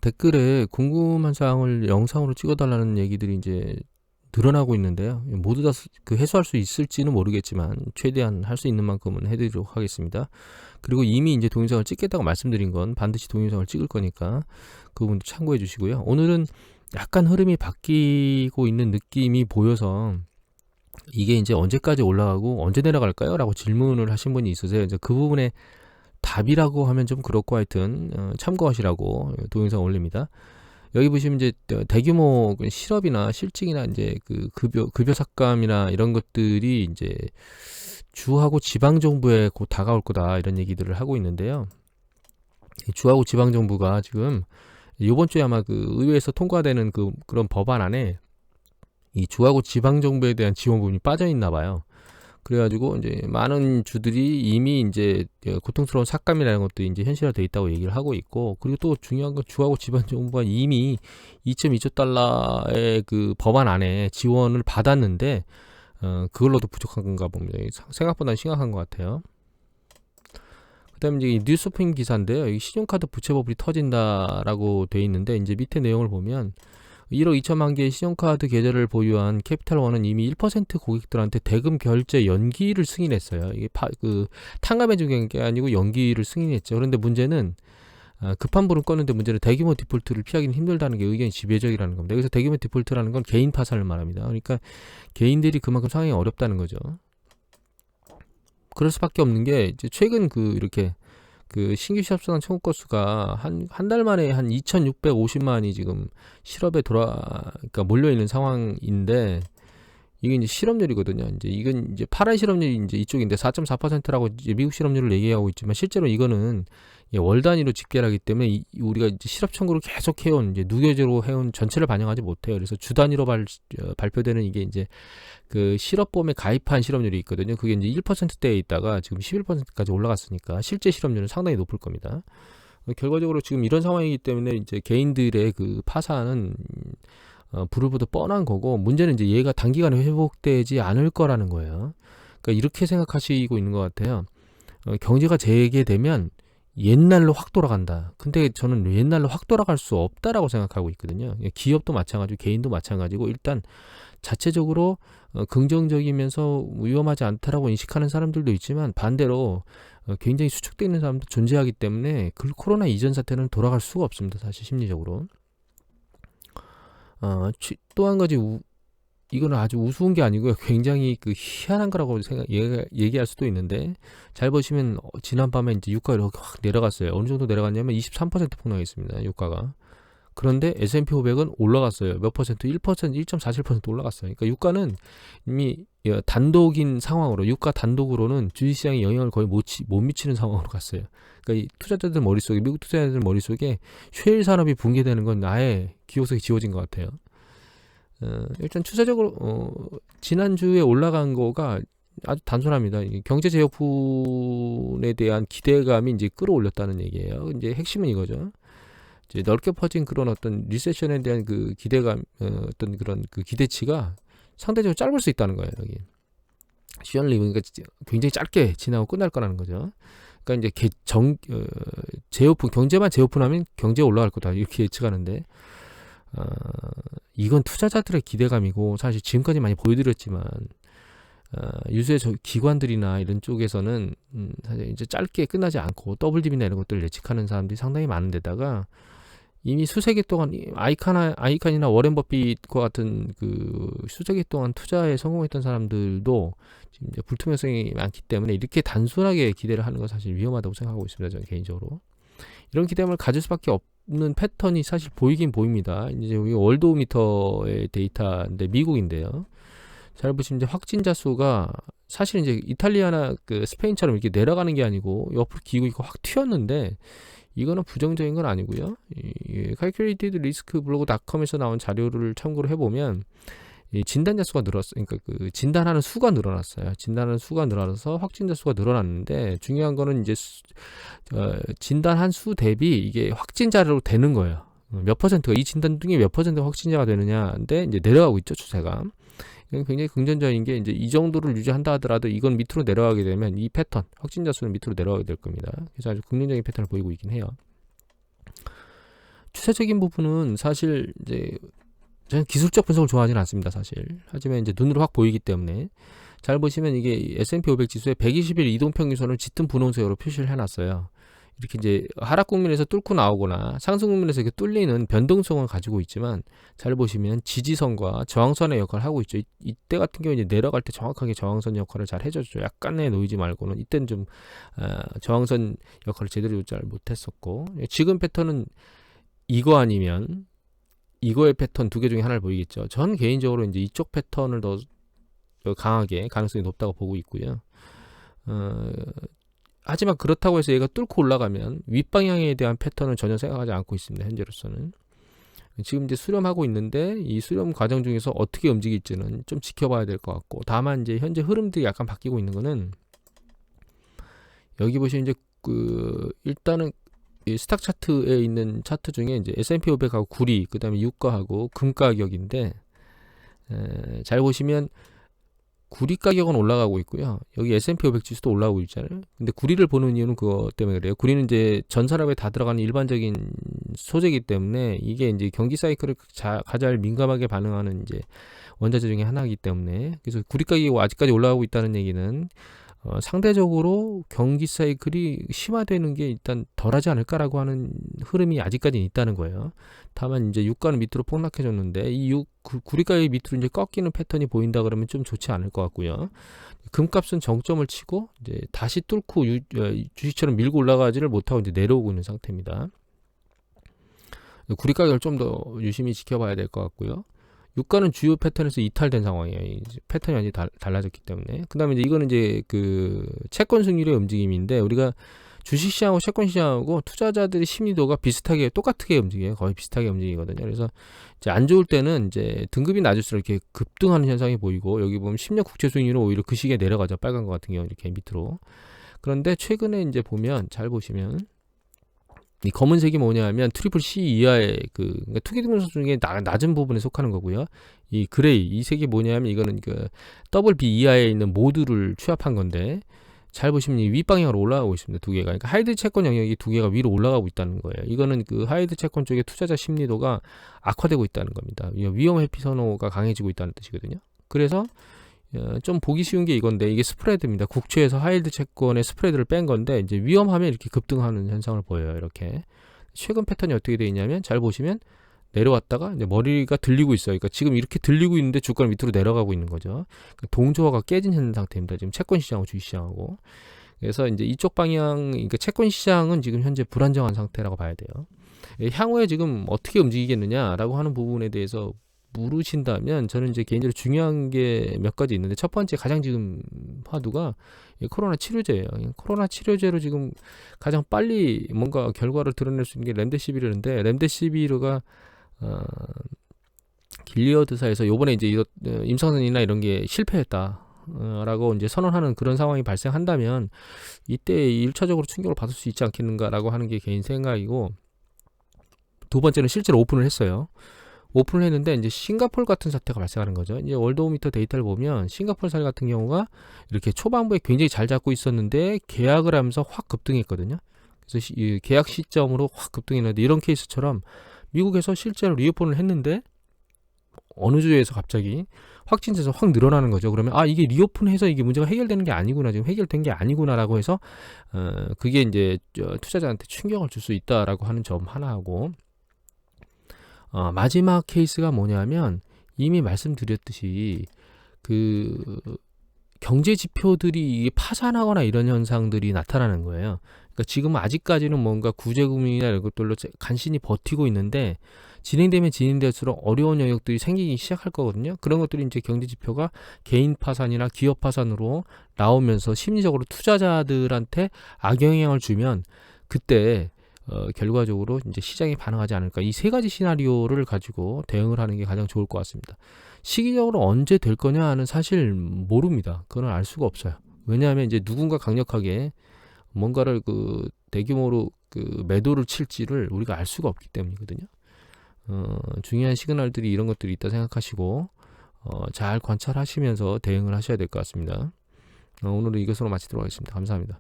댓글에 궁금한 사항을 영상으로 찍어달라는 얘기들이 이제 늘어나고 있는데요. 모두 다 그 해소할 수 있을지는 모르겠지만 최대한 할 수 있는 만큼은 해드리도록 하겠습니다. 그리고 이미 이제 동영상을 찍겠다고 말씀드린 건 반드시 동영상을 찍을 거니까 그 부분도 참고해 주시고요. 오늘은 약간 흐름이 바뀌고 있는 느낌이 보여서 이게 이제 언제까지 올라가고 언제 내려갈까요? 라고 질문을 하신 분이 있으세요. 이제 그 부분에 답이라고 하면 좀 그렇고 하여튼 참고하시라고 동영상 올립니다. 여기 보시면 이제 대규모 실업이나 실직이나 이제 그 급여 삭감이나 이런 것들이 이제 주하고 지방 정부에 곧 다가올 거다 이런 얘기들을 하고 있는데요. 주하고 지방 정부가 지금 이번 주에 아마 그 의회에서 통과되는 그런 법안 안에 이 주하고 지방 정부에 대한 지원 부분이 빠져 있나 봐요. 그래가지고 이제 많은 주들이 이미 이제 고통스러운 삭감이라는 것도 이제 현실화되어 있다고 얘기를 하고 있고, 그리고 또 중요한 건 주하고 지방 정부가 이미 2.2조 달러의 그 법안 안에 지원을 받았는데 그걸로도 부족한 건가 봅니다. 생각보다 심각한 것 같아요. 그다음에 이제 뉴스프링 기사인데요. 이 신용카드 부채버블이 터진다라고 돼 있는데 이제 밑에 내용을 보면 1억 2천만 개의 신용카드 계좌를 보유한 캐피탈원은 이미 1% 고객들한테 대금 결제 연기를 승인했어요. 이게 탕감해 준 게 아니고 연기를 승인했죠. 그런데 문제는 급한 불은 껐는데 문제는 대규모 디폴트를 피하기는 힘들다는 게 의견이 지배적이라는 겁니다. 여기서 대규모 디폴트라는 건 개인 파산을 말합니다. 그러니까 개인들이 그만큼 상황이 어렵다는 거죠. 그럴 수밖에 없는 게 이제 최근 이렇게 신규 실업수당 청구 건수가 한 달 만에 한 2,650만이 지금 실업에 그러니까 몰려있는 상황인데, 이게 이제 실업률이거든요. 이제 이건 이제 파란 실업률이 이제 이쪽인데 4.4%라고 이제 미국 실업률을 얘기하고 있지만 실제로 이거는 월 단위로 집계를 하기 때문에 우리가 이제 실업 청구를 계속 해온 이제 누계적으로 해온 전체를 반영하지 못해요. 그래서 주 단위로 발표되는 이게 이제 그 실업보험에 가입한 실업률이 있거든요. 그게 이제 1%대에 있다가 지금 11%까지 올라갔으니까 실제 실업률은 상당히 높을 겁니다. 결과적으로 지금 이런 상황이기 때문에 이제 개인들의 그 파산은 불을 보듯 뻔한 거고, 문제는 이제 얘가 단기간에 회복되지 않을 거라는 거예요. 그러니까 이렇게 생각하시고 있는 것 같아요. 경제가 재개되면 옛날로 확 돌아간다. 근데 저는 옛날로 확 돌아갈 수 없다라고 생각하고 있거든요. 기업도 마찬가지고 개인도 마찬가지고 일단 자체적으로 긍정적이면서 위험하지 않다라고 인식하는 사람들도 있지만 반대로 굉장히 수축되어 있는 사람도 존재하기 때문에 그 코로나 이전 사태는 돌아갈 수가 없습니다. 사실 심리적으로. 또 한 가지 이거는 아주 우스운 게 아니고요. 굉장히 희한한 거라고 얘기할 수도 있는데, 잘 보시면 지난밤에 이제 유가가 이렇게 확 내려갔어요. 어느 정도 내려갔냐면 23% 폭락했습니다. 유가가. 그런데 S&P 500은 올라갔어요. 몇 퍼센트? 1%, 1.47% 올라갔어요. 그러니까 유가는 이미 단독인 상황으로, 유가 단독으로는 주식시장에 영향을 거의 못 미치는 상황으로 갔어요. 그러니까 이 투자자들 머릿속에, 미국 투자자들 머릿속에 쉐일 산업이 붕괴되는 건 아예 기억속에 지워진 것 같아요. 일단 추세적으로 지난주에 올라간 거가 아주 단순합니다. 경제 재혁분에 대한 기대감이 이제 끌어올렸다는 얘기예요. 이제 핵심은 이거죠. 이제 넓게 퍼진 그런 어떤 리세션에 대한 그 기대감, 어떤 그런 그 기대치가 상대적으로 짧을 수 있다는 거예요. 여기 시언리, 그러니까 굉장히 짧게 지나고 끝날 거라는 거죠. 그러니까 이제 재오픈, 경제만 재오픈하면 경제가 올라갈 거다 이렇게 예측하는데, 이건 투자자들의 기대감이고, 사실 지금까지 많이 보여드렸지만 유수의 기관들이나 이런 쪽에서는 사실 이제 짧게 끝나지 않고 더블딥이나 이런 것들을 예측하는 사람들이 상당히 많은데다가 이미 수세기 동안 아이칸이나 워렌 버핏과 같은 수세기 동안 투자에 성공했던 사람들도 지금 이제 불투명성이 많기 때문에 이렇게 단순하게 기대를 하는 건 사실 위험하다고 생각하고 있습니다. 저는 개인적으로 이런 기대감을 가질 수밖에 없는 패턴이 사실 보이긴 보입니다. 이제 여기 월드오미터의 데이터인데 미국인데요. 잘 보시면 이제 확진자 수가 사실 이제 이탈리아나 스페인처럼 이렇게 내려가는 게 아니고 옆으로 기고 있고 확 튀었는데, 이거는 부정적인 건 아니고요. Calculated Risk 블로그.com에서 나온 자료를 참고를 해보면 진단자 수가 늘었어요. 그러니까 진단하는 수가 늘어났어요. 진단하는 수가 늘어나서 확진자 수가 늘어났는데, 중요한 거는 이제 진단한 수 대비 이게 확진자로 되는 거예요. 몇 퍼센트가, 이 진단 중에 몇 퍼센트가 확진자가 되느냐인데 이제 내려가고 있죠, 추세가. 굉장히 긍정적인 게 이제 이 정도를 유지한다 하더라도 이건 밑으로 내려가게 되면 이 패턴, 확진자 수는 밑으로 내려가게 될 겁니다. 그래서 아주 긍정적인 패턴을 보이고 있긴 해요. 추세적인 부분은 사실 이제 저는 기술적 분석을 좋아하지는 않습니다, 사실. 하지만 이제 눈으로 확 보이기 때문에 잘 보시면 이게 S&P 500 지수의 120일 이동평균선을 짙은 분홍색으로 표시를 해놨어요. 이렇게 이제 하락 국면에서 뚫고 나오거나 상승 국면에서 이렇게 뚫리는 변동성을 가지고 있지만 잘 보시면 지지선과 저항선의 역할을 하고 있죠. 이때 같은 경우에 이제 내려갈 때 정확하게 저항선 역할을 잘 해줬죠. 약간의 노이즈 말고는 이때는 좀 저항선 역할을 제대로 잘 못했었고, 지금 패턴은 이거 아니면 이거의 패턴 두 개 중에 하나를 보이겠죠. 전 개인적으로 이제 이쪽 패턴을 더 강하게 가능성이 높다고 보고 있고요. 하지만 그렇다고 해서 얘가 뚫고 올라가면 윗방향에 대한 패턴은 전혀 생각하지 않고 있습니다. 현재로서는. 지금 이제 수렴하고 있는데 이 수렴 과정 중에서 어떻게 움직일지는 좀 지켜봐야 될 것 같고, 다만 이제 현재 흐름들이 약간 바뀌고 있는 거는 여기 보시면 이제 일단은 이 스탁 차트에 있는 차트 중에 이제 S&P 500하고 구리, 그 다음에 유가하고 금 가격인데, 잘 보시면 구리 가격은 올라가고 있고요. 여기 S&P 500 지수도 올라오고 있잖아요. 근데 구리를 보는 이유는 그것 때문에 그래요. 구리는 이제 전 산업에 다 들어가는 일반적인 소재이기 때문에 이게 이제 경기 사이클을 가장 민감하게 반응하는 이제 원자재 중에 하나이기 때문에, 그래서 구리 가격이 아직까지 올라가고 있다는 얘기는 상대적으로 경기 사이클이 심화되는 게 일단 덜하지 않을까라고 하는 흐름이 아직까지는 있다는 거예요. 다만 이제 유가는 밑으로 폭락해졌는데 구리가의 밑으로 이제 꺾이는 패턴이 보인다 그러면 좀 좋지 않을 것 같고요. 금값은 정점을 치고 이제 다시 뚫고 주식처럼 밀고 올라가지를 못하고 이제 내려오고 있는 상태입니다. 구리 가격을 좀 더 유심히 지켜봐야 될 것 같고요. 유가는 주요 패턴에서 이탈된 상황이에요. 이제 패턴이 완전히 달라졌기 때문에. 그 다음에 이제 이거는 이제 채권 승률의 움직임인데, 우리가 주식시장하고 채권시장하고 투자자들의 심리도가 비슷하게 똑같게 움직여요. 거의 비슷하게 움직이거든요. 그래서 이제 안 좋을 때는 이제 등급이 낮을수록 이렇게 급등하는 현상이 보이고, 여기 보면 10년 국채 수익률은 오히려 그 시기에 내려가죠. 빨간 거 같은 경우 이렇게 밑으로. 그런데 최근에 이제 보면 잘 보시면 이 검은색이 뭐냐면 트리플 C 이하의 그러니까 투기등록서 중에 낮은 부분에 속하는 거고요. 이 그레이 이 색이 뭐냐면 이거는 더블 B 이하에 있는 모두를 취합한 건데, 잘 보시면 이 윗방향으로 올라가고 있습니다. 두 개가. 그러니까 하이드 채권 영역이 두 개가 위로 올라가고 있다는 거예요. 이거는 하이드 채권 쪽의 투자자 심리도가 악화되고 있다는 겁니다. 위험 회피 선호가 강해지고 있다는 뜻이거든요. 그래서 좀 보기 쉬운 게 이건데, 이게 스프레드입니다. 국채에서 하이드 채권의 스프레드를 뺀 건데, 이제 위험하면 이렇게 급등하는 현상을 보여요. 이렇게. 최근 패턴이 어떻게 되어 있냐면, 잘 보시면 내려왔다가 이제 머리가 들리고 있어요. 그러니까 지금 이렇게 들리고 있는데 주가는 밑으로 내려가고 있는 거죠. 그러니까 동조화가 깨진 현 상태입니다. 지금 채권 시장하고 주식 시장하고. 그래서 이제 이쪽 방향, 그러니까 채권 시장은 지금 현재 불안정한 상태라고 봐야 돼요. 향후에 지금 어떻게 움직이겠느냐라고 하는 부분에 대해서 물으신다면, 저는 이제 개인적으로 중요한 게 몇 가지 있는데, 첫 번째 가장 지금 화두가 코로나 치료제예요. 코로나 치료제로 지금 가장 빨리 뭔가 결과를 드러낼 수 있는 게 렘데시비르인데, 렘데시비르가 길리어드사에서 요번에 이제 임상선이나 이런 게 실패했다 라고 이제 선언하는 그런 상황이 발생한다면, 이때 1차적으로 충격을 받을 수 있지 않겠는가라고 하는 게 개인 생각이고, 두 번째는 실제로 오픈을 했어요. 오픈을 했는데 이제 싱가포르 같은 사태가 발생하는 거죠. 이제 월드오미터 데이터를 보면 싱가포르 사례 같은 경우가 이렇게 초반부에 굉장히 잘 잡고 있었는데 계약을 하면서 확 급등했거든요. 그래서 이 계약 시점으로 확 급등했는데, 이런 케이스처럼 미국에서 실제로 리오픈을 했는데 어느 주에서 갑자기 확진자가 확 늘어나는 거죠. 그러면 이게 리오픈해서 이게 문제가 해결되는 게 아니구나, 지금 해결된 게 아니구나라고 해서 그게 이제 투자자한테 충격을 줄 수 있다라고 하는 점 하나하고, 마지막 케이스가 뭐냐면, 이미 말씀드렸듯이 경제 지표들이 파산하거나 이런 현상들이 나타나는 거예요. 그러니까 지금 아직까지는 뭔가 구제금융이나 이런 것들로 간신히 버티고 있는데, 진행되면 진행될수록 어려운 영역들이 생기기 시작할 거거든요. 그런 것들이 이제 경제 지표가 개인 파산이나 기업 파산으로 나오면서 심리적으로 투자자들한테 악영향을 주면, 그때 결과적으로 이제 시장이 반응하지 않을까. 이 세 가지 시나리오를 가지고 대응을 하는 게 가장 좋을 것 같습니다. 시기적으로 언제 될 거냐는 사실 모릅니다. 그건 알 수가 없어요. 왜냐하면 이제 누군가 강력하게 뭔가를 대규모로 매도를 칠지를 우리가 알 수가 없기 때문이거든요. 중요한 시그널들이 이런 것들이 있다 생각하시고 잘 관찰하시면서 대응을 하셔야 될 것 같습니다. 오늘은 이것으로 마치도록 하겠습니다. 감사합니다.